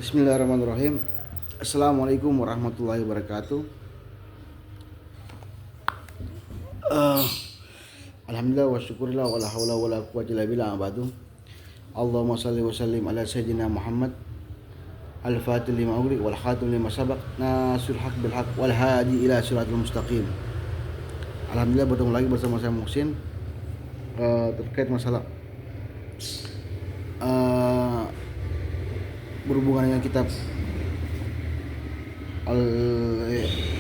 Bismillahirrahmanirrahim. Assalamualaikum warahmatullahi wabarakatuh. Uh, Alhamdulillah wa syukurillah wa la hawla wa la quwwata illa billah abadu. Allahumma salli wa sallim ala sayyidina Muhammad al-fatih lima ughliq wal khatim lima sabaq nasir haq bil haq wal hadi ila siratal mustaqim. Alhamdulillah bertemu lagi bersama saya Muhsin terkait masalah berhubungan dengan kitab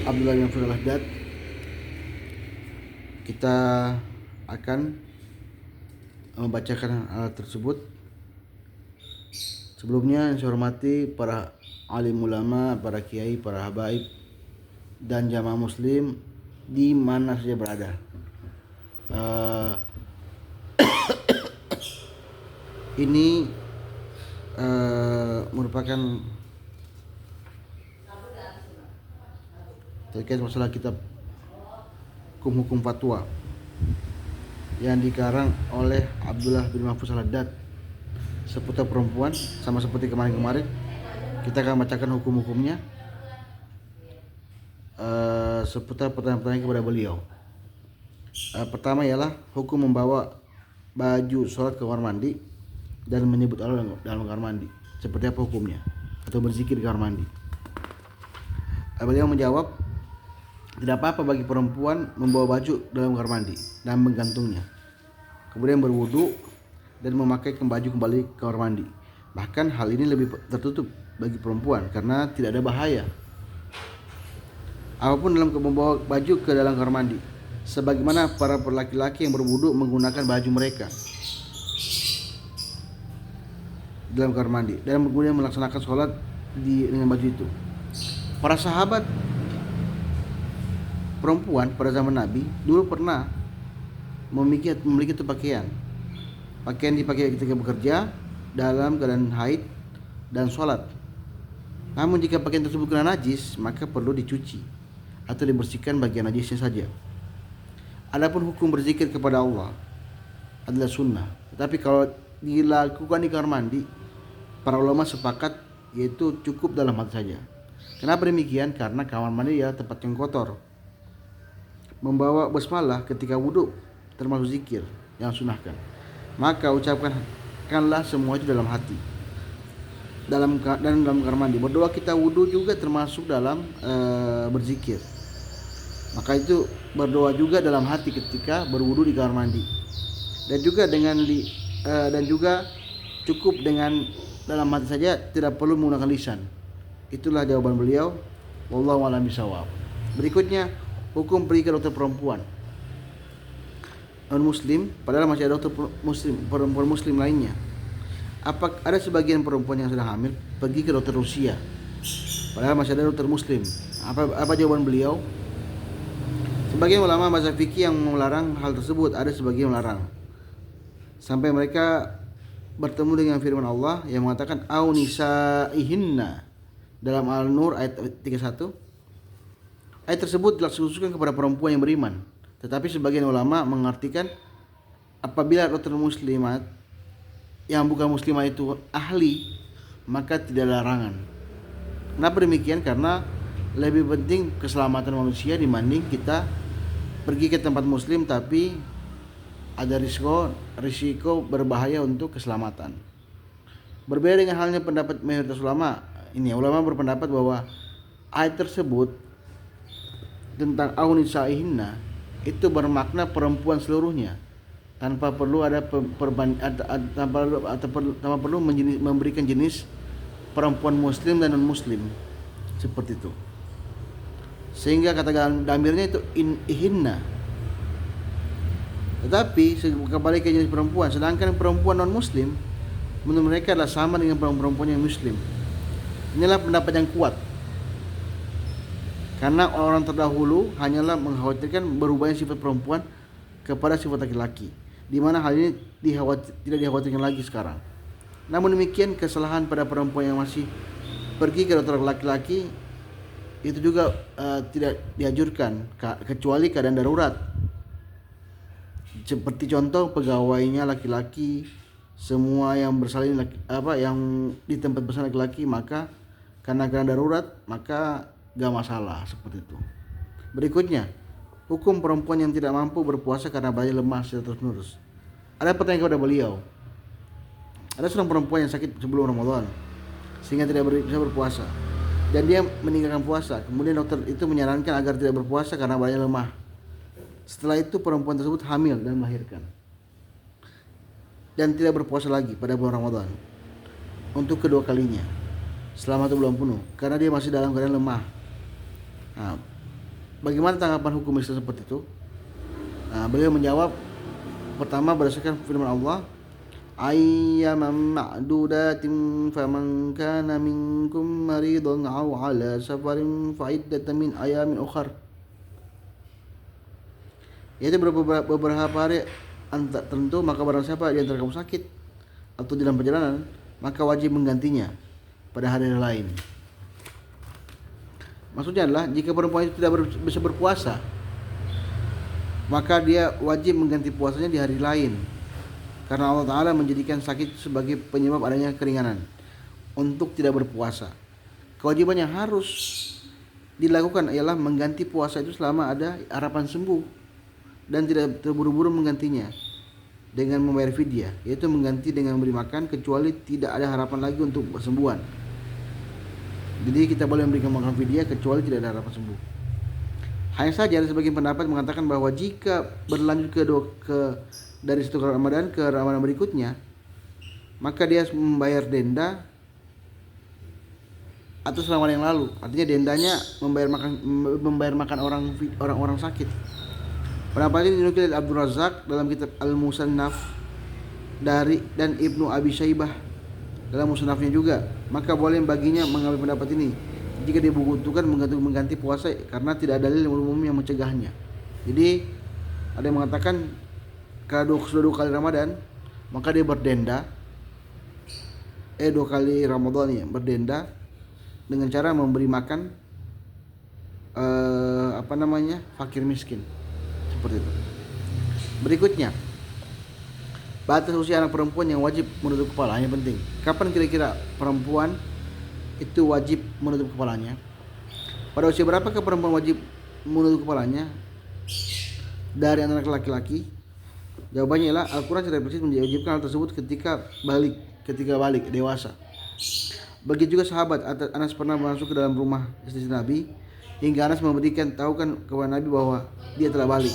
Abdullah bin Mas'ud al-Haddad. Kita akan membacakan hal tersebut. Sebelumnya saya hormati para alim ulama, para kiai, para habaib dan jamaah muslim di mana saja berada. Ini merupakan terkait masalah kitab hukum fatwa yang dikarang oleh Abdullah bin Mas'ud al-Haddad seputar perempuan. Sama seperti kemarin-kemarin, kita akan bacakan hukum-hukumnya seputar pertanyaan-pertanyaan kepada beliau. Pertama ialah hukum membawa baju sholat ke kamar mandi dan menyebut Allah dalam kamar mandi. Seperti apa hukumnya? Atau berzikir di kamar mandi. Beliau menjawab, tidak apa-apa bagi perempuan membawa baju dalam kamar mandi dan menggantungnya, kemudian berwudu dan memakai baju kembali ke kamar mandi. Bahkan hal ini lebih tertutup bagi perempuan karena tidak ada bahaya apapun dalam membawa baju ke dalam kamar mandi, sebagaimana para laki-laki yang berwudu menggunakan baju mereka dalam kamar mandi dan kemudian melaksanakan sholat dengan baju itu. Para sahabat perempuan pada zaman Nabi dulu pernah memiliki itu pakaian dipakai ketika bekerja dalam keadaan haid dan sholat. Namun jika pakaian tersebut kena najis, maka perlu dicuci atau dibersihkan bagian najisnya saja. Adapun hukum berzikir kepada Allah adalah sunnah, tetapi kalau dilakukan di kamar mandi, para ulama sepakat yaitu cukup dalam hati saja. Kenapa demikian? Karena kamar mandi ya tempat yang kotor. Membawa basmalah ketika wudhu termasuk zikir yang sunahkan. Maka ucapkanlah semua itu dalam hati, dalam kamar mandi. Berdoa kita wudhu juga termasuk dalam berzikir. Maka itu berdoa juga dalam hati ketika berwudhu di kamar mandi. Dan juga cukup dengan dalam hati saja, tidak perlu menggunakan lisan. Itulah jawaban beliau. Wallahu a'lam bishawab. Berikutnya, hukum pergi ke dokter perempuan non muslim, padahal masih ada dokter perempuan muslim lainnya. Ada sebagian perempuan yang sedang hamil pergi ke dokter Rusia, padahal masih ada dokter muslim. Apa jawaban beliau? Sebagian ulama mazhab fikih yang melarang hal tersebut, ada sebagian melarang, sampai mereka bertemu dengan firman Allah yang mengatakan au nisaihinna dalam Al-Nur ayat 31. Ayat tersebut dikhususkan kepada perempuan yang beriman, tetapi sebagian ulama mengartikan apabila dokter muslimat yang bukan muslimah itu ahli, maka tidak ada larangan. Kenapa demikian? Karena lebih penting keselamatan manusia dibanding kita pergi ke tempat muslim tapi ada risiko berbahaya untuk keselamatan. Berbeda dengan halnya pendapat mayoritas ulama. Ini ulama berpendapat bahwa ayat tersebut tentang aunisaihinna itu bermakna perempuan seluruhnya, tanpa perlu ada tanpa perlu memberikan jenis perempuan muslim dan non muslim seperti itu. Sehingga kata damirnya itu ihinna. Tetapi kembali ke jenis perempuan, sedangkan perempuan non muslim menurut mereka adalah sama dengan perempuan yang muslim. Inilah pendapat yang kuat, karena orang terdahulu hanyalah mengkhawatirkan berubahnya sifat perempuan kepada sifat laki-laki, di mana hal ini tidak dikhawatirkan lagi sekarang. Namun demikian, kesalahan pada perempuan yang masih pergi ke dokter laki-laki itu juga tidak dianjurkan kecuali keadaan darurat. Seperti contoh pegawainya laki-laki semua yang bersalin yang di tempat bersalin laki-laki, maka karena darurat maka gak masalah seperti itu. Berikutnya, hukum perempuan yang tidak mampu berpuasa karena badannya lemah secara terus-menerus. Ada pertanyaan kepada beliau. Ada seorang perempuan yang sakit sebelum Ramadan sehingga tidak bisa berpuasa, dan dia meninggalkan puasa. Kemudian dokter itu menyarankan agar tidak berpuasa karena badannya lemah. Setelah itu perempuan tersebut hamil dan melahirkan, dan tidak berpuasa lagi pada bulan Ramadan untuk kedua kalinya selama 1 bulan penuh karena dia masih dalam keadaan lemah. Nah, bagaimana tanggapan hukum Islam seperti itu? Nah, beliau menjawab, pertama berdasarkan firman Allah, ayyaman ma'dudatin faman kana minkum maridun aw ala safarin fa iddatan min ayamin ukhar. Yaitu beberapa hari tertentu, maka barang siapa di antara kamu sakit atau dalam perjalanan, maka wajib menggantinya pada hari lain. Maksudnya adalah jika perempuan itu tidak bisa berpuasa, maka dia wajib mengganti puasanya di hari lain, karena Allah Ta'ala menjadikan sakit sebagai penyebab adanya keringanan untuk tidak berpuasa. Kewajiban yang harus dilakukan ialah mengganti puasa itu selama ada harapan sembuh, dan tidak terburu-buru menggantinya dengan membayar fidyah, yaitu mengganti dengan memberi makan kecuali tidak ada harapan lagi untuk kesembuhan. Jadi kita boleh memberikan makan fidyah kecuali tidak ada harapan sembuh. Hanya saja ada sebagian pendapat mengatakan bahwa jika berlanjut dari 1 Ramadan ke Ramadan berikutnya, maka dia harus membayar denda atas Ramadan yang lalu. Artinya dendanya membayar makan orang sakit. Pendapat ini dinukil Abdul Razak dalam kitab Al-Musannaf dan Ibnu Abi Syaibah dalam musnafnya juga. Maka boleh baginya mengambil pendapat ini jika dia dibutuhkan mengganti puasa karena tidak ada dalil umum yang mencegahnya. Jadi ada yang mengatakan kalau sudah 2 kali Ramadan maka dia berdenda 2 kali Ramadan ya, berdenda dengan cara memberi makan fakir miskin, seperti itu. Berikutnya, batas usia anak perempuan yang wajib menutup kepalanya penting. Kapan kira-kira perempuan itu wajib menutup kepalanya? Pada usia berapakah perempuan wajib menutup kepalanya dari anak laki-laki? Jawabannya ialah Al-Quran secara persis menjawabkan hal tersebut ketika balik dewasa. Begitu juga sahabat Anas pernah masuk ke dalam rumah istri Nabi hingga Anas memberikan tahukan kepada Nabi bahwa dia telah balik,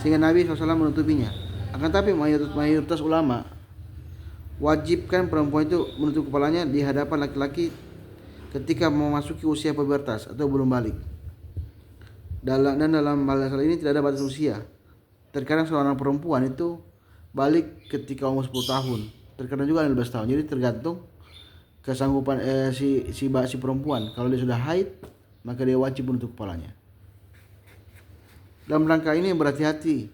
sehingga Nabi SAW menutupinya. Akan tapi mayoritas ulama wajibkan perempuan itu menutup kepalanya di hadapan laki-laki ketika memasuki usia pubertas atau belum balik. Dalam hal ini tidak ada batas usia. Terkadang seorang perempuan itu balik ketika umur 10 tahun, terkadang juga 15 tahun. Jadi tergantung kesanggupan si perempuan. Kalau dia sudah haid, maka dia wajib menutup kepalanya. Dalam rangka ini berhati-hati,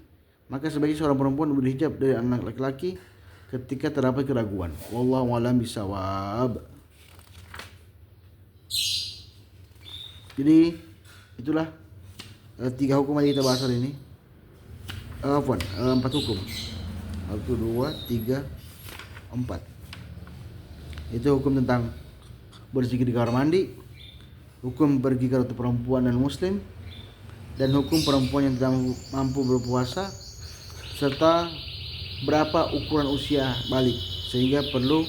maka sebaiknya seorang perempuan berhijab dari anak laki-laki ketika terdapat keraguan. Wallahu a'lam bishawab. Jadi itulah 3 hukum yang kita bahas hari ini. 4 hukum. 1, 2, 3, 4. Itu hukum tentang berzikir di kamar mandi, hukum berzikir untuk perempuan dan muslim, dan hukum perempuan yang tidak mampu berpuasa, serta berapa ukuran usia balik, sehingga perlu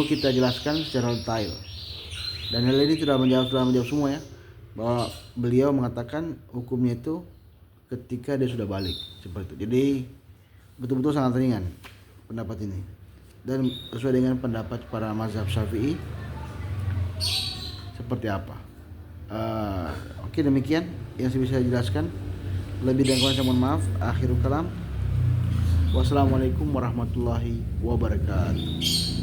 kita jelaskan secara detail. Dan hal ini sudah menjawab semua ya, bahwa beliau mengatakan hukumnya itu ketika dia sudah balik, seperti itu. Jadi betul-betul sangat ringan pendapat ini, dan sesuai dengan pendapat para mazhab Syafi'i seperti apa. Oke, demikian yang saya bisa jelaskan. Lebih dan kurang saya mohon maaf. Akhirul kalam. Wassalamualaikum warahmatullahi wabarakatuh.